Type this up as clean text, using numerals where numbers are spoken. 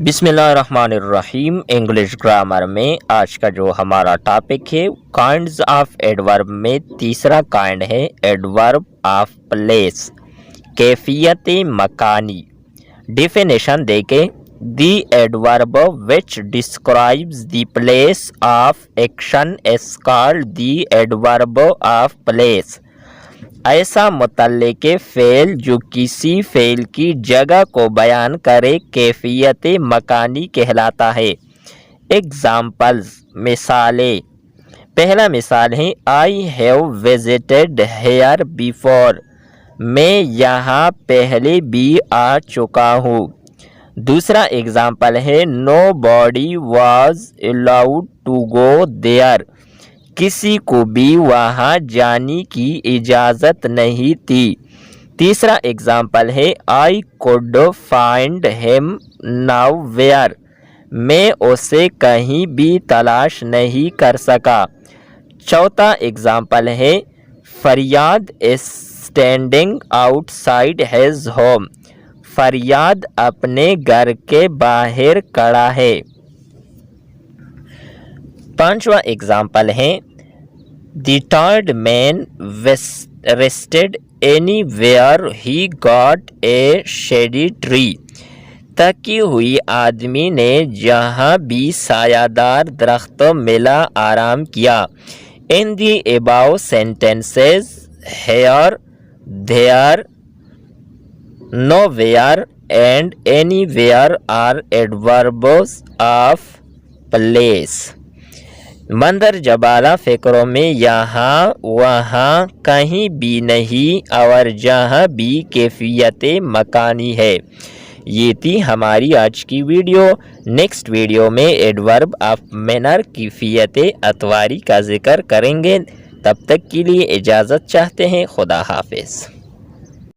بسم اللہ الرحمن الرحیم۔ انگلش گرامر میں آج کا جو ہمارا ٹاپک ہے کائنڈز آف ایڈورب میں تیسرا کائنڈ ہے ایڈورب آف پلیس، کیفیت مکانی۔ ڈیفینیشن دیکھیں، the adverb which describes the place of action is called the adverb of place. ایسا متعلق فعل جو کسی فعل کی جگہ کو بیان کرے کیفیت مکانی کہلاتا ہے۔ ایگزامپلز، مثالیں۔ پہلا مثال ہے I have visited here before, میں یہاں پہلے بھی آ چکا ہوں۔ دوسرا ایگزامپل ہے nobody was allowed to go there, کسی کو بھی وہاں جانے کی اجازت نہیں تھی۔ تیسرا ایگزامپل ہے آئی کوڈ فائنڈ ہم ناؤ ویئر، میں اسے کہیں بھی تلاش نہیں کر سکا۔ چوتھا ایگزامپل ہے فریاد is standing out side his home, فریاد اپنے گھر کے باہر کھڑا ہے۔ پانچواں ایگزامپل ہے the tired man rested anywhere he got a shady tree, تھکی ہوئی آدمی نے جہاں بھی سایہ دار درخت ملا آرام کیا۔ In the above sentences here, there, nowhere and anywhere are adverbs of place. مندرجہ بالا فقروں میں یہاں وہاں کہیں بھی نہیں اور جہاں بھی کیفیت مکانی ہے۔ یہ تھی ہماری آج کی ویڈیو۔ نیکسٹ ویڈیو میں ایڈورب آف مینر کیفیت اتواری کا ذکر کریں گے۔ تب تک کے لیے اجازت چاہتے ہیں۔ خدا حافظ۔